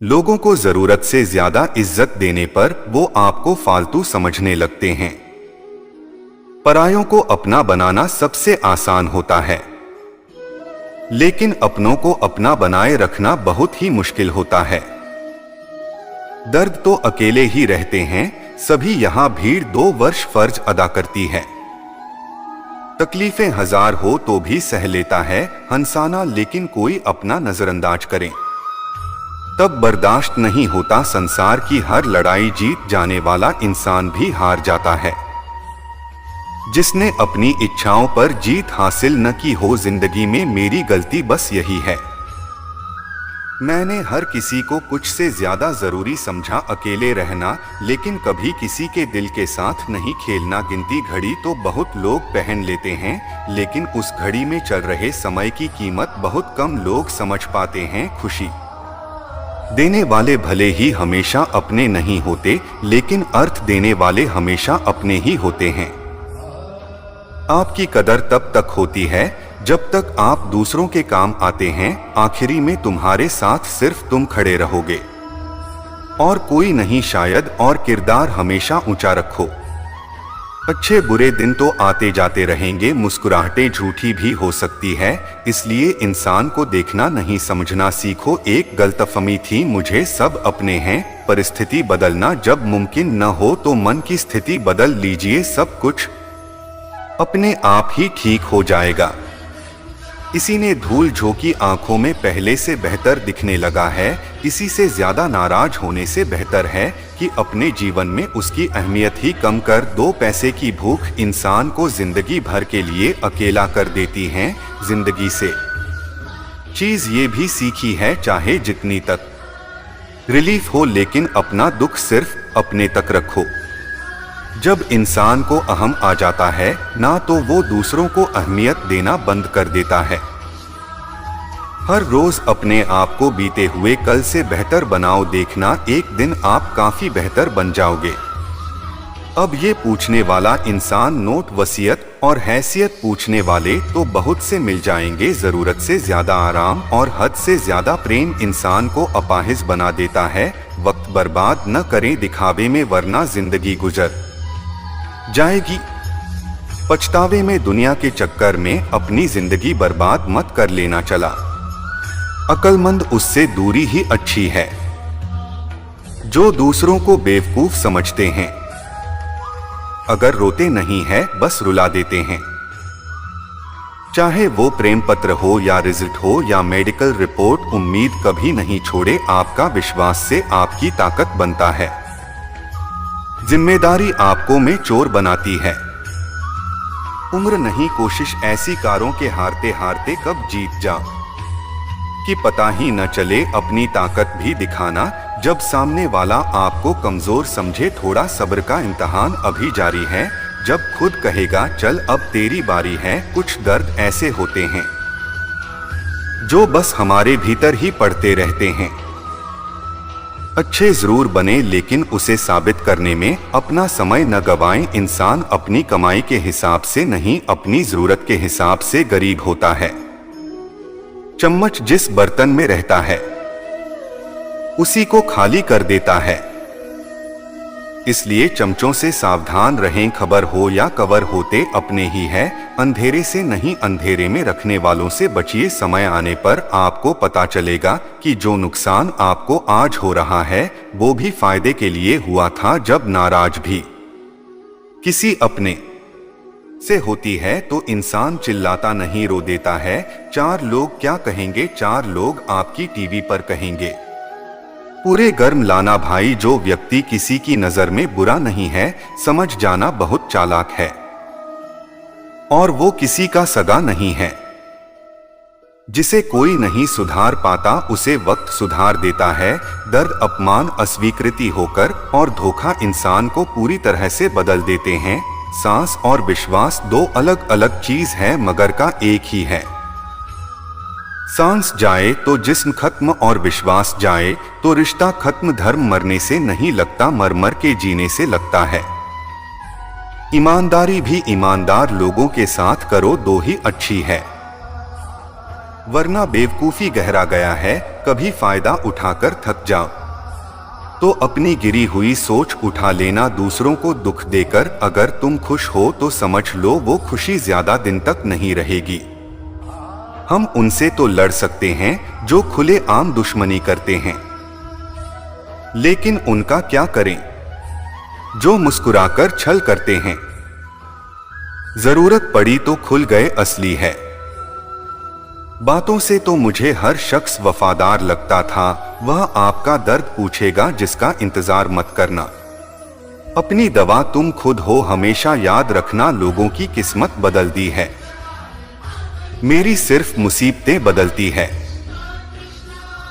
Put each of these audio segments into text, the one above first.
लोगों को जरूरत से ज्यादा इज्जत देने पर वो आपको फालतू समझने लगते हैं। परायों को अपना बनाना सबसे आसान होता है, लेकिन अपनों को अपना बनाए रखना बहुत ही मुश्किल होता है। दर्द तो अकेले ही रहते हैं, सभी यहां भीड़ 2 वर्ष फर्ज अदा करती है। तकलीफें हजार हो तो भी सह लेता है हंसाना, लेकिन कोई अपना नजरअंदाज करे तब बर्दाश्त नहीं होता। संसार की हर लड़ाई जीत जाने वाला इंसान भी हार जाता है। जिसने अपनी इच्छाओं पर जीत हासिल न की हो, जिंदगी में मेरी गलती बस यही है। मैंने हर किसी को कुछ से ज्यादा जरूरी समझा अकेले रहना, लेकिन कभी किसी के दिल के साथ नहीं खेलना। गिनती घड़ी तो बहुत लोग पहन लेते हैं, लेकिन उस घड़ी में चल रहे समय की कीमत बहुत कम लोग समझ पाते हैं। खुशी देने वाले भले ही हमेशा अपने नहीं होते, लेकिन अर्थ देने वाले हमेशा अपने ही होते हैं। आपकी कदर तब तक होती है जब तक आप दूसरों के काम आते हैं। आखिरी में तुम्हारे साथ सिर्फ तुम खड़े रहोगे और कोई नहीं शायद, और किरदार हमेशा ऊंचा रखो। अच्छे बुरे दिन तो आते जाते रहेंगे, मुस्कुराहटें झूठी भी हो सकती है, इसलिए इंसान को देखना नहीं समझना सीखो। एक गलतफहमी थी मुझे, सब अपने हैं। परिस्थिति बदलना जब मुमकिन न हो तो मन की स्थिति बदल लीजिए, सब कुछ अपने आप ही ठीक हो जाएगा। इसी ने धूल झोंकी आंखों में पहले से बेहतर दिखने लगा है। इसी से ज्यादा नाराज होने से बेहतर है कि अपने जीवन में उसकी अहमियत ही कम कर दो। पैसे की भूख इंसान को जिंदगी भर के लिए अकेला कर देती है। जिंदगी से चीज ये भी सीखी है, चाहे जितनी तक रिलीफ हो, लेकिन अपना दुख सिर्फ अपने तक रखो। जब इंसान को अहम आ जाता है ना, तो वो दूसरों को अहमियत देना बंद कर देता है। हर रोज अपने आप को बीते हुए कल से बेहतर बनाओ, देखना एक दिन आप काफी बेहतर बन जाओगे। अब ये पूछने वाला इंसान, नोट, वसीयत और हैसियत पूछने वाले तो बहुत से मिल जाएंगे। जरूरत से ज्यादा आराम और हद से ज्यादा प्रेम इंसान को अपाहिज बना देता है। वक्त बर्बाद न करें दिखावे में, वरना जिंदगी गुजर जाएगी पछतावे में। दुनिया के चक्कर में अपनी जिंदगी बर्बाद मत कर लेना चला। अक्लमंद उससे दूरी ही अच्छी है जो दूसरों को बेवकूफ समझते हैं। अगर रोते नहीं है बस रुला देते हैं। चाहे वो प्रेम पत्र हो या रिजल्ट हो या मेडिकल रिपोर्ट, उम्मीद कभी नहीं छोड़े। आपका विश्वास से आपकी ताकत बनता है। जिम्मेदारी आपको में चोर बनाती है। उम्र नहीं कोशिश ऐसी कारों के हारते हारते कब जीत जा कि पता ही न चले। अपनी ताकत भी दिखाना जब सामने वाला आपको कमजोर समझे। थोड़ा सब्र का इम्तिहान अभी जारी है, जब खुद कहेगा चल अब तेरी बारी है। कुछ दर्द ऐसे होते हैं जो बस हमारे भीतर ही पड़ते रहते हैं। अच्छे जरूर बने, लेकिन उसे साबित करने में अपना समय न गवाएं। इंसान अपनी कमाई के हिसाब से नहीं, अपनी जरूरत के हिसाब से गरीब होता है। चम्मच जिस बर्तन में रहता है उसी को खाली कर देता है। इसलिए चमचों से सावधान रहें। खबर हो या कवर होते अपने ही है। अंधेरे से नहीं, अंधेरे में रखने वालों से बचिए। समय आने पर आपको पता चलेगा कि जो नुकसान आपको आज हो रहा है वो भी फायदे के लिए हुआ था। जब नाराज भी किसी अपने से होती है तो इंसान चिल्लाता नहीं, रो देता है। 4 लोग क्या कहेंगे, 4 लोग आपकी टीवी पर कहेंगे। पूरे गर्म लाना भाई, जो व्यक्ति किसी की नजर में बुरा नहीं है, समझ जाना बहुत चालाक है और वो किसी का सगा नहीं है। जिसे कोई नहीं सुधार पाता उसे वक्त सुधार देता है। दर्द, अपमान, अस्वीकृति होकर और धोखा इंसान को पूरी तरह से बदल देते हैं। सांस और विश्वास 2 अलग अलग चीज है, मगर का एक ही है। सांस जाए तो जिस्म खत्म और विश्वास जाए तो रिश्ता खत्म। धर्म मरने से नहीं लगता, मर मर के जीने से लगता है। ईमानदारी भी ईमानदार लोगों के साथ करो, 2 ही अच्छी है। वरना बेवकूफी गहरा गया है, कभी फायदा उठाकर थक जाओ तो अपनी गिरी हुई सोच उठा लेना दूसरों को दुख देकर। अगर तुम खुश हो तो समझ लो वो खुशी ज्यादा दिन तक नहीं रहेगी। हम उनसे तो लड़ सकते हैं जो खुले आम दुश्मनी करते हैं, लेकिन उनका क्या करें जो मुस्कुराकर छल करते हैं। जरूरत पड़ी तो खुल गए असली है। बातों से तो मुझे हर शख्स वफादार लगता था, वह आपका दर्द पूछेगा जिसका इंतजार मत करना। अपनी दवा तुम खुद हो, हमेशा याद रखना लोगों की किस्मत बदल दी है, मेरी सिर्फ मुसीबतें बदलती है।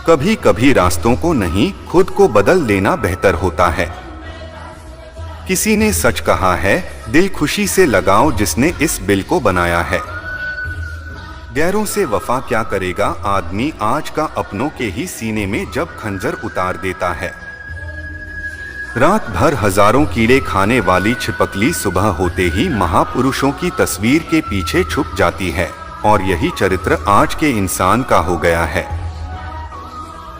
कभी कभी रास्तों को नहीं खुद को बदल लेना बेहतर होता है। किसी ने सच कहा है, दिल खुशी से लगाओ जिसने इस बिल को बनाया है। गैरों से वफा क्या करेगा आदमी आज का अपनों के ही सीने में जब खंजर उतार देता है। रात भर हजारों कीड़े खाने वाली छिपकली सुबह होते ही महापुरुषों की तस्वीर के पीछे छुप जाती है, और यही चरित्र आज के इंसान का हो गया है।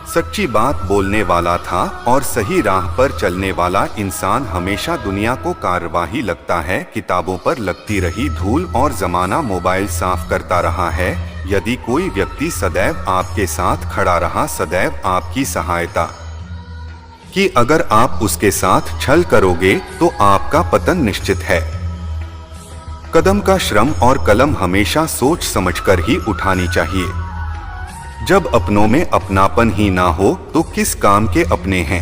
सच्ची बात बोलने वाला था और सही राह पर चलने वाला इंसान हमेशा दुनिया को कार्रवाही लगता है। किताबों पर लगती रही धूल और जमाना मोबाइल साफ करता रहा है। यदि कोई व्यक्ति सदैव आपके साथ खड़ा रहा, सदैव आपकी सहायता कि अगर आप उसके साथ छल करोगे तो आपका पतन निश्चित है। कदम का श्रम और कलम हमेशा सोच समझकर ही उठानी चाहिए। जब अपनों में अपनापन ही ना हो तो किस काम के अपने हैं।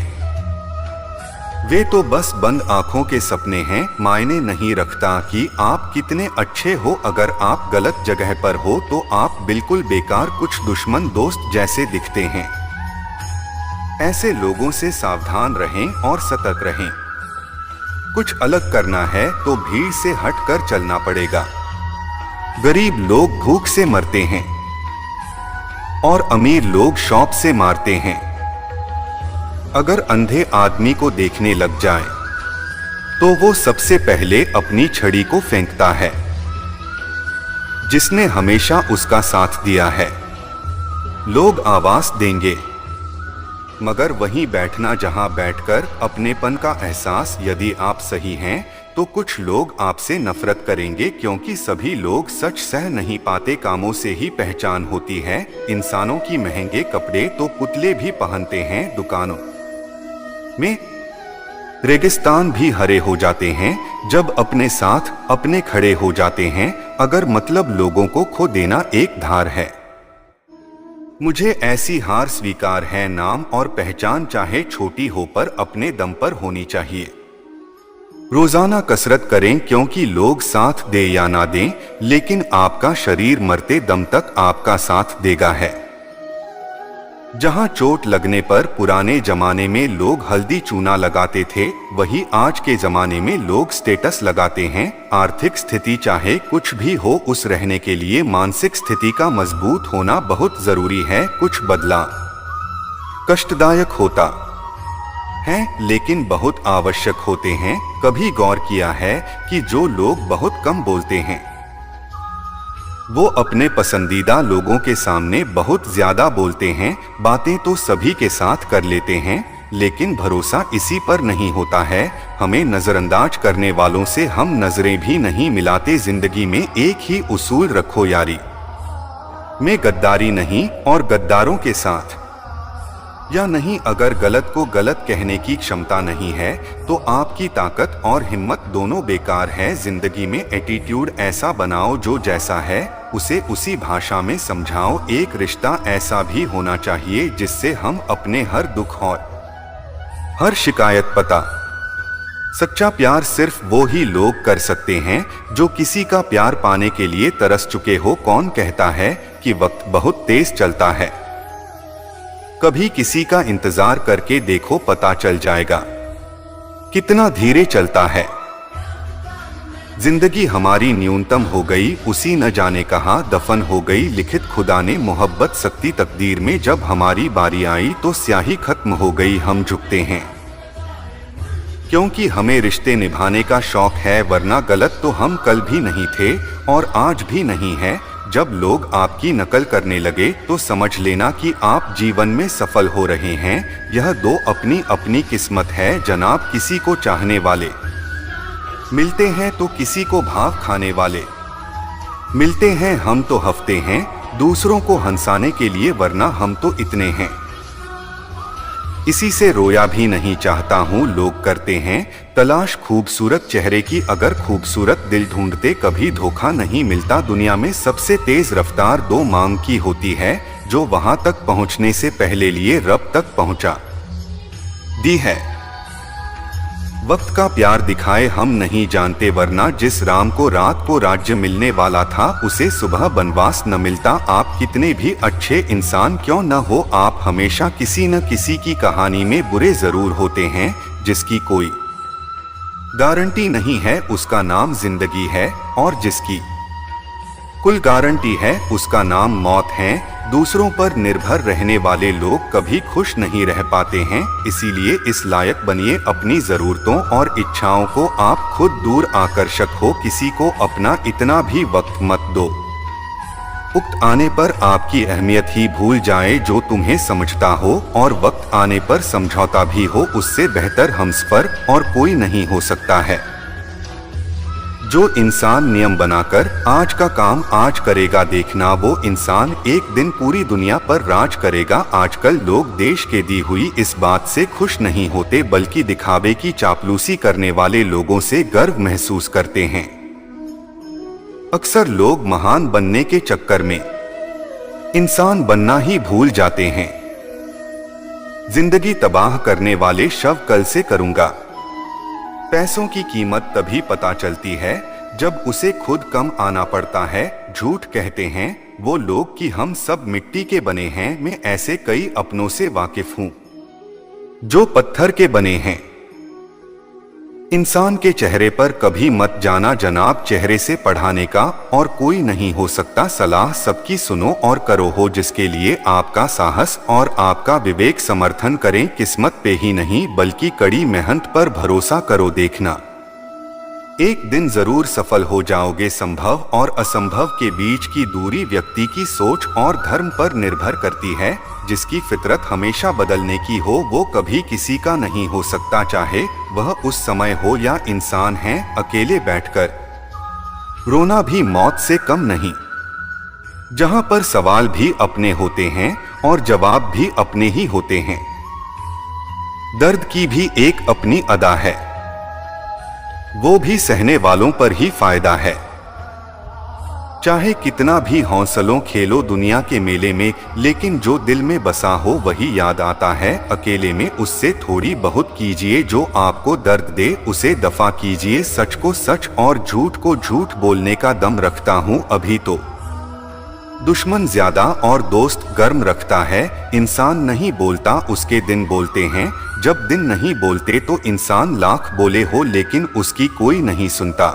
वे तो बस बंद आंखों के सपने हैं। मायने नहीं रखता कि आप कितने अच्छे हो, अगर आप गलत जगह पर हो तो आप बिल्कुल बेकार, कुछ दुश्मन दोस्त जैसे दिखते हैं। ऐसे लोगों से सावधान रहें और सतर्क रहें। कुछ अलग करना है तो भीड़ से हटकर चलना पड़ेगा। गरीब लोग भूख से मरते हैं और अमीर लोग शौक से मारते हैं। अगर अंधे आदमी को देखने लग जाए तो वो सबसे पहले अपनी छड़ी को फेंकता है जिसने हमेशा उसका साथ दिया है। लोग आवाज देंगे मगर वहीं बैठना जहां बैठकर अपनेपन का एहसास। यदि आप सही हैं तो कुछ लोग आपसे नफरत करेंगे, क्योंकि सभी लोग सच सह नहीं पाते। कामों से ही पहचान होती है। इंसानों की महंगे कपड़े तो पुतले भी पहनते हैं। दुकानों में रेगिस्तान भी हरे हो जाते हैं जब अपने साथ अपने खड़े हो जाते हैं। अगर मतलब लोगों को खो देना एक धार है, मुझे ऐसी हार स्वीकार है। नाम और पहचान चाहे छोटी हो पर अपने दम पर होनी चाहिए। रोजाना कसरत करें, क्योंकि लोग साथ दे या ना दें, लेकिन आपका शरीर मरते दम तक आपका साथ देगा है। जहां चोट लगने पर पुराने जमाने में लोग हल्दी चूना लगाते थे, वही आज के जमाने में लोग स्टेटस लगाते हैं। आर्थिक स्थिति चाहे कुछ भी हो, उस रहने के लिए मानसिक स्थिति का मजबूत होना बहुत जरूरी है। कुछ बदला कष्टदायक होता है लेकिन बहुत आवश्यक होते हैं। कभी गौर किया है कि जो लोग बहुत कम बोलते हैं वो अपने पसंदीदा लोगों के सामने बहुत ज्यादा बोलते हैं। बातें तो सभी के साथ कर लेते हैं, लेकिन भरोसा इसी पर नहीं होता है। हमें नजरअंदाज करने वालों से हम नजरें भी नहीं मिलाते। जिंदगी में एक ही उसूल रखो, यारी में गद्दारी नहीं और गद्दारों के साथ या नहीं। अगर गलत को गलत कहने की क्षमता नहीं है तो आपकी ताकत और हिम्मत दोनों बेकार है। जिंदगी में एटीट्यूड ऐसा बनाओ जो जैसा है उसे उसी भाषा में समझाओ। एक रिश्ता ऐसा भी होना चाहिए जिससे हम अपने हर दुख और हर शिकायत पता। सच्चा प्यार सिर्फ वो ही लोग कर सकते हैं जो किसी का प्यार पाने के लिए तरस चुके हो। कौन कहता है कि वक्त बहुत तेज चलता है? कभी किसी का इंतजार करके देखो, पता चल जाएगा कितना धीरे चलता है। जिंदगी हमारी न्यूनतम हो गई, उसी न जाने कहाँ दफन हो गई। लिखित खुदा ने मोहब्बत सकती तकदीर में, जब हमारी बारी आई तो स्याही खत्म हो गई। हम झुकते हैं क्योंकि हमें रिश्ते निभाने का शौक है, वरना गलत तो हम कल भी नहीं थे और आज भी नहीं है। जब लोग आपकी नकल करने लगे तो समझ लेना कि आप जीवन में सफल हो रहे हैं। यह दो अपनी अपनी किस्मत है जनाब। किसी को चाहने वाले मिलते हैं तो किसी को भाव खाने वाले मिलते हैं। हम तो हफ्ते हैं दूसरों को हंसाने के लिए, वरना हम तो इतने हैं। इसी से रोया भी नहीं चाहता हूँ। लोग करते हैं तलाश खूबसूरत चेहरे की, अगर खूबसूरत दिल ढूंढते कभी धोखा नहीं मिलता। दुनिया में सबसे तेज रफ्तार दो मांग की होती है, जो वहां तक पहुंचने से पहले लिए रब तक पहुंचा दी है। वक्त का प्यार दिखाए हम नहीं जानते, वरना जिस राम को रात को राज्य मिलने वाला था उसे सुबह बनवास न मिलता। आप कितने भी अच्छे इंसान क्यों न हो, आप हमेशा किसी न किसी की कहानी में बुरे जरूर होते हैं। जिसकी कोई गारंटी नहीं है उसका नाम जिंदगी है, और जिसकी कुल गारंटी है उसका नाम मौत है। दूसरों पर निर्भर रहने वाले लोग कभी खुश नहीं रह पाते हैं। इसीलिए इस लायक बनिए अपनी जरूरतों और इच्छाओं को आप खुद दूर आकर्षक हो। किसी को अपना इतना भी वक्त मत दो वक्त आने पर आपकी अहमियत ही भूल जाए जो तुम्हें समझता हो, और वक्त आने पर समझौता भी हो उससे बेहतर हमसफर और कोई नहीं हो सकता है। जो इंसान नियम बनाकर आज का काम आज करेगा, देखना वो इंसान एक दिन पूरी दुनिया पर राज करेगा। आजकल लोग देश के दी हुई इस बात से खुश नहीं होते, बल्कि दिखावे की चापलूसी करने वाले लोगों से गर्व महसूस करते हैं। अक्सर लोग महान बनने के चक्कर में इंसान बनना ही भूल जाते हैं। जिंदगी तबाह करने वाले शव कल से करूंगा। पैसों की कीमत तभी पता चलती है जब उसे खुद कम आना पड़ता है। झूठ कहते हैं वो लोग कि हम सब मिट्टी के बने हैं। मैं ऐसे कई अपनों से वाकिफ हूं जो पत्थर के बने हैं। इंसान के चेहरे पर कभी मत जाना जनाब, चेहरे से पढ़ाने का और कोई नहीं हो सकता। सलाह सबकी सुनो और करो हो जिसके लिए आपका साहस और आपका विवेक समर्थन करें। किस्मत पे ही नहीं बल्कि कड़ी मेहनत पर भरोसा करो, देखना एक दिन जरूर सफल हो जाओगे। संभव और असंभव के बीच की दूरी व्यक्ति की सोच और धर्म पर निर्भर करती है। जिसकी फितरत हमेशा बदलने की हो वो कभी किसी का नहीं हो सकता, चाहे वह उस समय हो या इंसान है। अकेले बैठकर रोना भी मौत से कम नहीं, जहां पर सवाल भी अपने होते हैं और जवाब भी अपने ही होते हैं। दर्द की भी एक अपनी अदा है, वो भी सहने वालों पर ही फायदा है। चाहे कितना भी हौसलों खेलो दुनिया के मेले में, लेकिन जो दिल में बसा हो वही याद आता है। अकेले में उससे थोड़ी बहुत कीजिए, जो आपको दर्द दे उसे दफा कीजिए। सच को सच और झूठ को झूठ बोलने का दम रखता हूँ अभी तो। दुश्मन ज्यादा और दोस्त गर्म रखता है। इंसान नहीं बोलता उसके दिन बोलते हैं। जब दिन नहीं बोलते तो इंसान लाख बोले हो लेकिन उसकी कोई नहीं सुनता।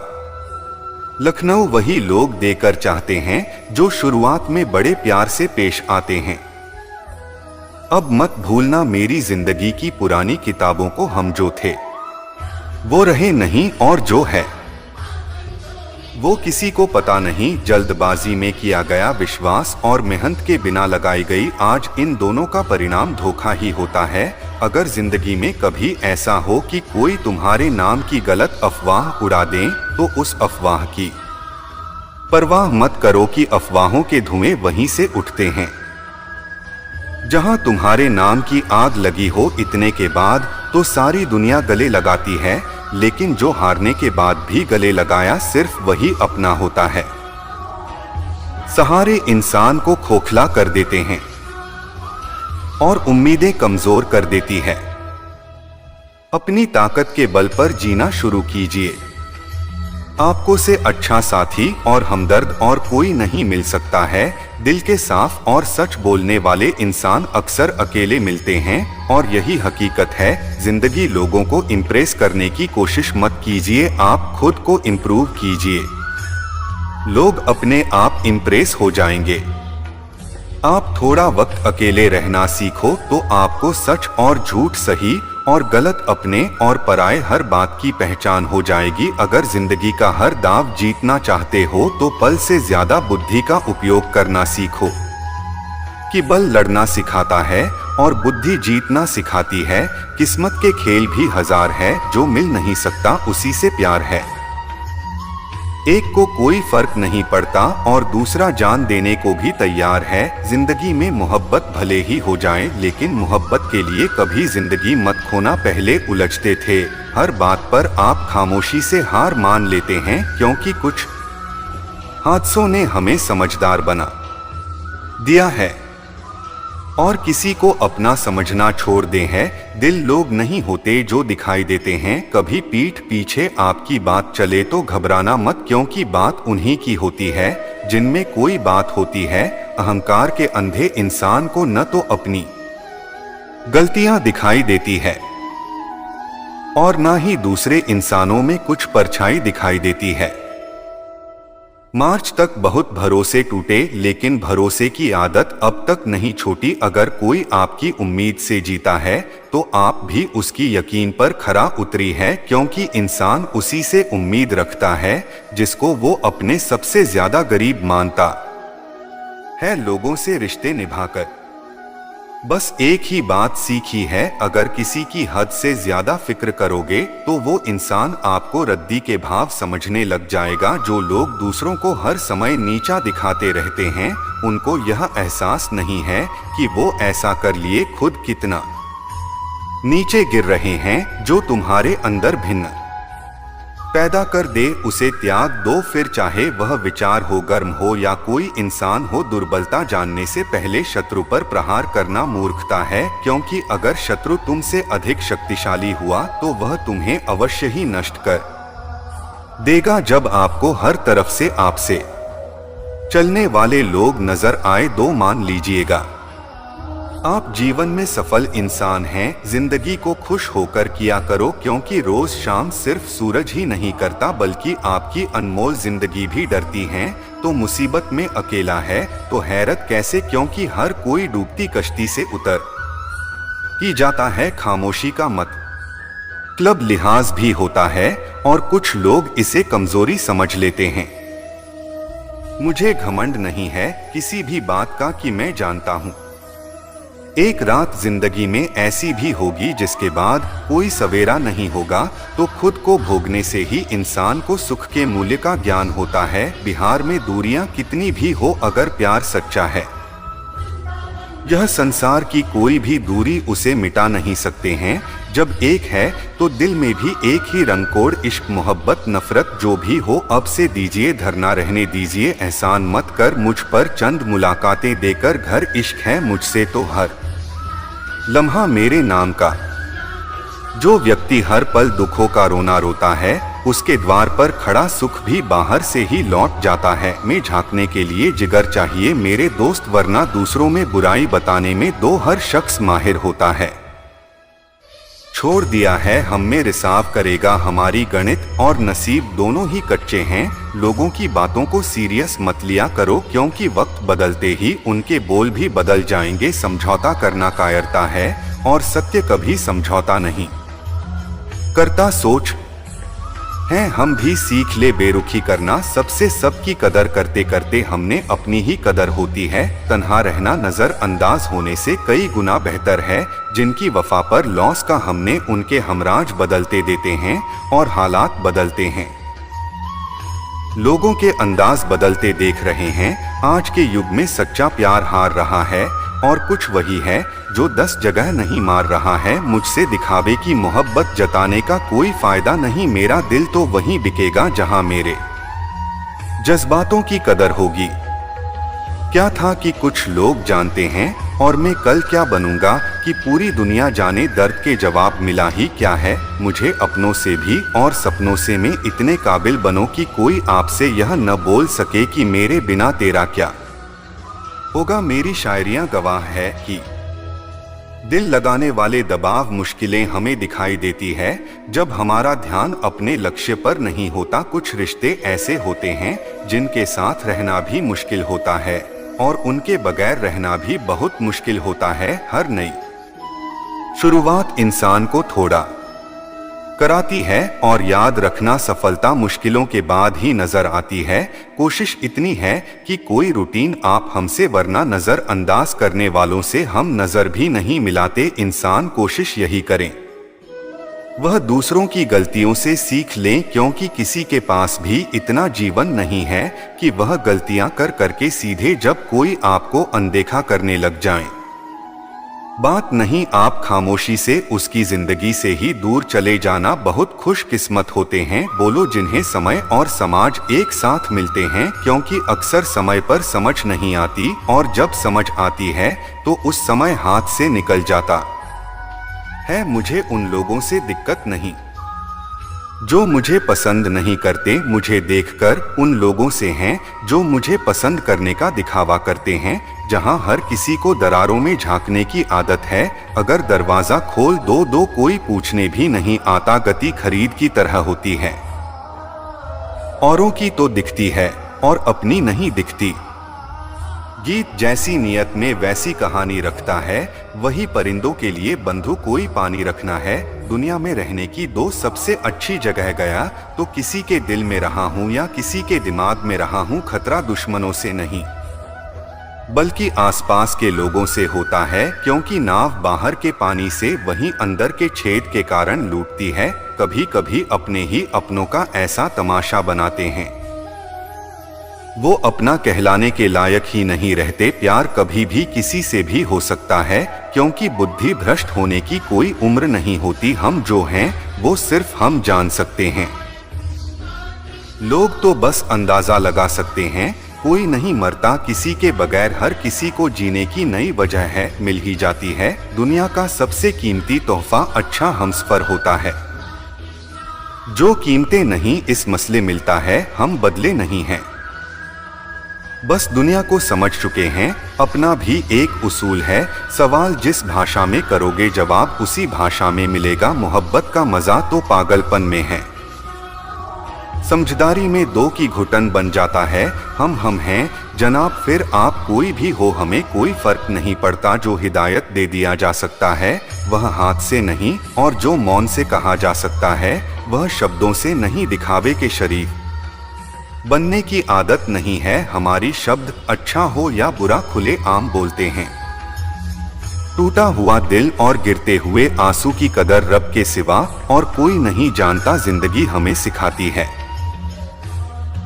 लखनऊ वही लोग देकर चाहते हैं जो शुरुआत में बड़े प्यार से पेश आते हैं। अब मत भूलना मेरी जिंदगी की पुरानी किताबों को, हम जो थे वो रहे नहीं और जो है वो किसी को पता नहीं। जल्दबाजी में किया गया विश्वास और मेहनत के बिना लगाई गई आज, इन दोनों का परिणाम धोखा ही होता है। अगर जिंदगी में कभी ऐसा हो कि कोई तुम्हारे नाम की गलत अफवाह उड़ा दे तो उस अफवाह की परवाह मत करो कि अफवाहों के धुएं वहीं से उठते हैं जहां तुम्हारे नाम की आग लगी हो। इतने के बाद तो सारी दुनिया गले लगाती है, लेकिन जो हारने के बाद भी गले लगाया सिर्फ वही अपना होता है। सहारे इंसान को खोखला कर देते हैं और उम्मीदें कमजोर कर देती है। अपनी ताकत के बल पर जीना शुरू कीजिए। आपको से अच्छा साथी और हमदर्द और कोई नहीं मिल सकता है। दिल के साफ और सच बोलने वाले इंसान अक्सर अकेले मिलते हैं और यही हकीकत है। जिंदगी लोगों को इम्प्रेस करने की कोशिश मत कीजिए, आप खुद को इम्प्रूव कीजिए। लोग अपने आप इम्प्रेस हो जाएंगे। आप थोड़ा वक्त अकेले रहना सीखो तो आपको सच और झूठ, सही और गलत अपने और पराये हर बात की पहचान हो जाएगी। अगर जिंदगी का हर दाव जीतना चाहते हो तो पल से ज्यादा बुद्धि का उपयोग करना सीखो, कि बल लड़ना सिखाता है और बुद्धि जीतना सिखाती है। किस्मत के खेल भी हजार है, जो मिल नहीं सकता उसी से प्यार है। एक को कोई फर्क नहीं पड़ता और दूसरा जान देने को भी तैयार है। जिंदगी में मोहब्बत भले ही हो जाए, लेकिन मोहब्बत के लिए कभी जिंदगी मत खोना। पहले उलझते थे हर बात पर, आप खामोशी से हार मान लेते हैं, क्योंकि कुछ हादसों ने हमें समझदार बना दिया है। और किसी को अपना समझना छोड़ दे है। दिल लोग नहीं होते जो दिखाई देते हैं। कभी पीठ पीछे आपकी बात चले तो घबराना मत, क्योंकि बात उन्हीं की होती है जिनमें कोई बात होती है। अहंकार के अंधे इंसान को न तो अपनी गलतियां दिखाई देती है और ना ही दूसरे इंसानों में कुछ परछाई दिखाई देती है। मार्च तक बहुत भरोसे टूटे, लेकिन भरोसे की आदत अब तक नहीं छोटी। अगर कोई आपकी उम्मीद से जीता है तो आप भी उसकी यकीन पर खरा उतरी है, क्योंकि इंसान उसी से उम्मीद रखता है जिसको वो अपने सबसे ज्यादा करीब मानता है। लोगों से रिश्ते निभाकर बस एक ही बात सीखी है, अगर किसी की हद से ज्यादा फिक्र करोगे तो वो इंसान आपको रद्दी के भाव समझने लग जाएगा। जो लोग दूसरों को हर समय नीचा दिखाते रहते हैं, उनको यह एहसास नहीं है कि वो ऐसा कर लिए खुद कितना नीचे गिर रहे हैं। जो तुम्हारे अंदर भिन्न पैदा कर दे उसे त्याग दो, फिर चाहे वह विचार हो, गर्म हो या कोई इंसान हो। दुर्बलता जानने से पहले शत्रु पर प्रहार करना मूर्खता है, क्योंकि अगर शत्रु तुमसे अधिक शक्तिशाली हुआ तो वह तुम्हें अवश्य ही नष्ट कर देगा। जब आपको हर तरफ से आपसे चलने वाले लोग नजर आए तो मान लीजिएगा आप जीवन में सफल इंसान हैं। जिंदगी को खुश होकर किया करो, क्योंकि रोज शाम सिर्फ सूरज ही नहीं करता बल्कि आपकी अनमोल जिंदगी भी डरती है। तो मुसीबत में अकेला है तो हैरत कैसे, क्योंकि हर कोई डूबती कश्ती से उतर ही जाता है। खामोशी का मतलब लिहाज भी होता है और कुछ लोग इसे कमजोरी समझ लेते हैं। मुझे घमंड नहीं है किसी भी बात का कि मैं जानता हूँ एक रात जिंदगी में ऐसी भी होगी जिसके बाद कोई सवेरा नहीं होगा। तो खुद को भोगने से ही इंसान को सुख के मूल्य का ज्ञान होता है। बिहार में दूरियां कितनी भी हो, अगर प्यार सच्चा है यह संसार की कोई भी दूरी उसे मिटा नहीं सकते हैं। जब एक है तो दिल में भी एक ही रंग कोड, इश्क मोहब्बत नफरत जो भी हो अब से दीजिए धरना रहने दीजिए। एहसान मत कर मुझ पर, चंद मुलाकातें देकर घर इश्क है मुझसे तो हर लम्हा मेरे नाम का। जो व्यक्ति हर पल दुखों का रोना रोता है, उसके द्वार पर खड़ा सुख भी बाहर से ही लौट जाता है। में झांकने के लिए जिगर चाहिए मेरे दोस्त, वरना दूसरों में बुराई बताने में दो हर शख्स माहिर होता है। छोड़ दिया है हम में रिसाव करेगा हमारी गणित और नसीब दोनों ही कच्चे हैं। लोगों की बातों को सीरियस मत लिया करो, क्योंकि वक्त बदलते ही उनके बोल भी बदल जाएंगे। समझौता करना कायरता है और सत्य कभी समझौता नहीं करता। सोच है हम भी सीख ले बेरुखी करना, सबसे सबकी कदर करते करते हमने अपनी ही कदर होती है। तन्हा रहना नजर अंदाज होने से कई गुना बेहतर है। जिनकी वफा पर लॉस का हमने उनके हमराज बदलते देते हैं और हालात बदलते हैं। लोगों के अंदाज बदलते देख रहे हैं। आज के युग में सच्चा प्यार हार रहा है और कुछ वही है जो 10 जगह नहीं मार रहा है। मुझसे दिखावे की मोहब्बत जताने का कोई फायदा नहीं। मेरा दिल तो वहीं बिकेगा जहां मेरे जज्बातों की कदर होगी। क्या था कि कुछ लोग जानते हैं और मैं कल क्या बनूंगा, कि पूरी दुनिया जाने दर्द के जवाब मिला ही क्या है। मुझे अपनों से भी और सपनों से में इतने काबिल बनो कि कोई आपसे यह न बोल सके कि मेरे बिना तेरा क्या होगा। मेरी शायरियां गवाह है कि दिल लगाने वाले दबाव मुश्किलें हमें दिखाई देती है जब हमारा ध्यान अपने लक्ष्य पर नहीं होता। कुछ रिश्ते ऐसे होते हैं जिनके साथ रहना भी मुश्किल होता है और उनके बगैर रहना भी बहुत मुश्किल होता है। हर नई शुरुआत इंसान को थोड़ा कराती है और याद रखना सफलता मुश्किलों के बाद ही नजर आती है। कोशिश इतनी है कि कोई रूटीन आप हमसे वरना नजर अंदाज करने वालों से हम नजर भी नहीं मिलाते। इंसान कोशिश यही करें वह दूसरों की गलतियों से सीख लें, क्योंकि किसी के पास भी इतना जीवन नहीं है कि वह गलतियां कर करके सीधे जब कोई आपको अनदेखा करने लग जाए। बात नहीं, आप खामोशी से उसकी जिंदगी से ही दूर चले जाना। बहुत खुशकिस्मत होते हैं बोलो जिन्हें समय और समाज एक साथ मिलते हैं, क्योंकि अक्सर समय पर समझ नहीं आती और जब समझ आती है तो उस समय हाथ से निकल जाता है। मुझे उन लोगों से दिक्कत नहीं जो मुझे पसंद नहीं करते, मुझे देखकर उन लोगों से हैं जो मुझे पसंद करने का दिखावा करते हैं। जहां हर किसी को दरारों में झांकने की आदत है, अगर दरवाजा खोल दो कोई पूछने भी नहीं आता। गति खरीद की तरह होती है, औरों की तो दिखती है और अपनी नहीं दिखती। गीत जैसी नियत में वैसी कहानी रखता है, वही परिंदों के लिए बंधु कोई पानी रखना है। दुनिया में रहने की दो सबसे अच्छी जगह गया तो किसी के दिल में रहा हूँ या किसी के दिमाग में रहा हूँ। खतरा दुश्मनों से नहीं बल्कि आसपास के लोगों से होता है, क्योंकि नाव बाहर के पानी से वहीं अंदर के छेद के कारण लूटती है। कभी कभी अपने ही अपनों का ऐसा तमाशा बनाते हैं वो अपना कहलाने के लायक ही नहीं रहते। प्यार कभी भी किसी से भी हो सकता है, क्योंकि बुद्धि भ्रष्ट होने की कोई उम्र नहीं होती। हम जो हैं वो सिर्फ हम जान सकते हैं, लोग तो बस अंदाजा लगा सकते हैं। कोई नहीं मरता किसी के बगैर, हर किसी को जीने की नई वजह है मिल ही जाती है। दुनिया का सबसे कीमती तोहफा अच्छा हमसफर होता है। जो कीमतें नहीं इस मसले मिलता है, हम बदले नहीं हैं, बस दुनिया को समझ चुके हैं। अपना भी एक उसूल है, सवाल जिस भाषा में करोगे जवाब उसी भाषा में मिलेगा। मोहब्बत का मजा तो पागलपन में है, समझदारी में दो की घुटन बन जाता है। हम हैं जनाब, फिर आप कोई भी हो, हमें कोई फर्क नहीं पड़ता। जो हिदायत दे दिया जा सकता है वह हाथ से नहीं, और जो मौन से कहा जा सकता है वह शब्दों से नहीं। दिखावे के शरीफ बनने की आदत नहीं है हमारी। शब्द अच्छा हो या बुरा खुले आम बोलते हैं। टूटा हुआ दिल और गिरते हुए आंसू की कदर रब के सिवा और कोई नहीं जानता, जिंदगी हमें सिखाती है।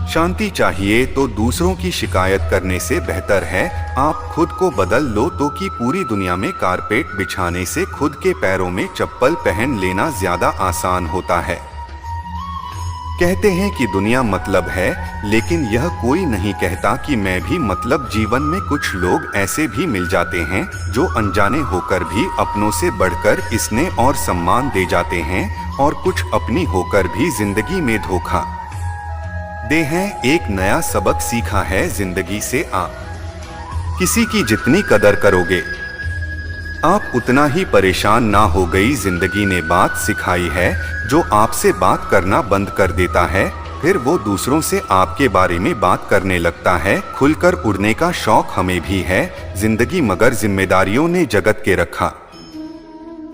शांति चाहिए तो दूसरों की शिकायत करने से बेहतर है आप खुद को बदल लो तो कि पूरी दुनिया में कारपेट बिछाने से खुद के पैरों में चप्पल पहन लेना ज्यादा आसान होता है। कहते हैं कि दुनिया मतलब है, लेकिन यह कोई नहीं कहता कि मैं भी मतलब। जीवन में कुछ लोग ऐसे भी मिल जाते हैं जो अनजाने होकर भी अपनों से बढ़कर इसने और सम्मान दे जाते हैं, और कुछ अपनी होकर भी जिंदगी में धोखा दे हैं। एक नया सबक सीखा है जिंदगी से, आप किसी की जितनी कदर करोगे आप उतना ही परेशान ना हो गई। जिंदगी ने बात सिखाई है, जो आपसे बात करना बंद कर देता है फिर वो दूसरों से आपके बारे में बात करने लगता है। खुलकर उड़ने का शौक हमें भी है जिंदगी, मगर जिम्मेदारियों ने जगत के रखा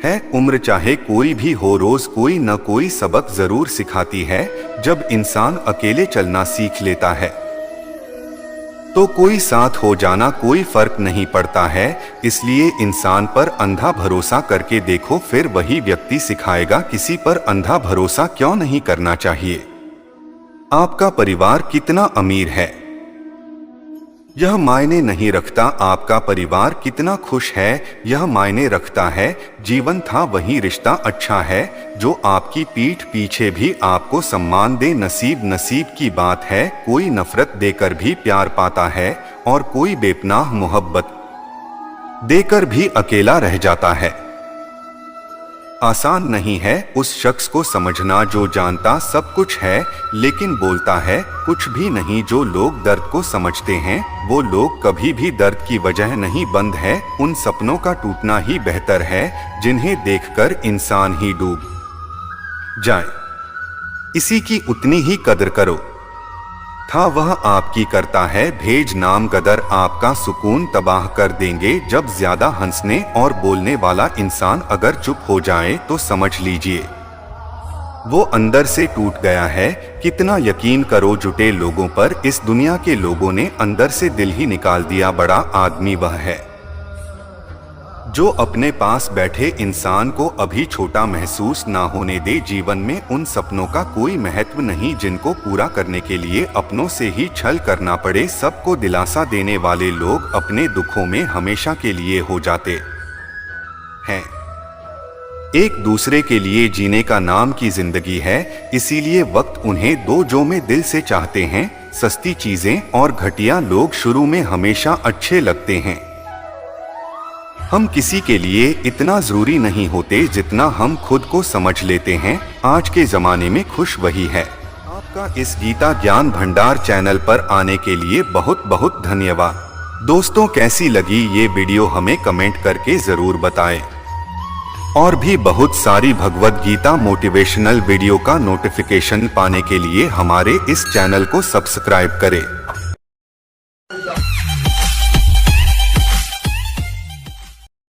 है। उम्र चाहे कोई भी हो, रोज कोई न कोई सबक जरूर सिखाती है। जब इंसान अकेले चलना सीख लेता है तो कोई साथ हो जाना कोई फर्क नहीं पड़ता है। इसलिए इंसान पर अंधा भरोसा करके देखो, फिर वही व्यक्ति सिखाएगा किसी पर अंधा भरोसा क्यों नहीं करना चाहिए। आपका परिवार कितना अमीर है यह मायने नहीं रखता, आपका परिवार कितना खुश है यह मायने रखता है। जीवन था वही रिश्ता अच्छा है जो आपकी पीठ पीछे भी आपको सम्मान दे। नसीब की बात है, कोई नफरत देकर भी प्यार पाता है और कोई बेपनाह मोहब्बत देकर भी अकेला रह जाता है। आसान नहीं है उस शख्स को समझना जो जानता सब कुछ है लेकिन बोलता है कुछ भी नहीं। जो लोग दर्द को समझते हैं वो लोग कभी भी दर्द की वजह नहीं बंद है। उन सपनों का टूटना ही बेहतर है जिन्हें देखकर इंसान ही डूब जाए। इसी की उतनी ही कदर करो। था वह आपकी करता है भेज नाम गदर आपका सुकून तबाह कर देंगे। जब ज्यादा हंसने और बोलने वाला इंसान अगर चुप हो जाए तो समझ लीजिए वो अंदर से टूट गया है। कितना यकीन करो जुटे लोगों पर इस दुनिया के लोगों ने अंदर से दिल ही निकाल दिया। बड़ा आदमी वह है जो अपने पास बैठे इंसान को अभी छोटा महसूस ना होने दे। जीवन में उन सपनों का कोई महत्व नहीं जिनको पूरा करने के लिए अपनों से ही छल करना पड़े। सबको दिलासा देने वाले लोग अपने दुखों में हमेशा के लिए हो जाते हैं। एक दूसरे के लिए जीने का नाम की जिंदगी है, इसीलिए वक्त उन्हें दो जो में दिल से चाहते हैं। सस्ती चीजें और घटिया लोग शुरू में हमेशा अच्छे लगते हैं। हम किसी के लिए इतना जरूरी नहीं होते जितना हम खुद को समझ लेते हैं। आज के जमाने में खुश वही है। आपका इस गीता ज्ञान भंडार चैनल पर आने के लिए बहुत बहुत धन्यवाद। दोस्तों कैसी लगी ये वीडियो हमें कमेंट करके जरूर बताएं। और भी बहुत सारी भगवत गीता मोटिवेशनल वीडियो का नोटिफिकेशन पाने के लिए हमारे इस चैनल को सब्सक्राइब करें।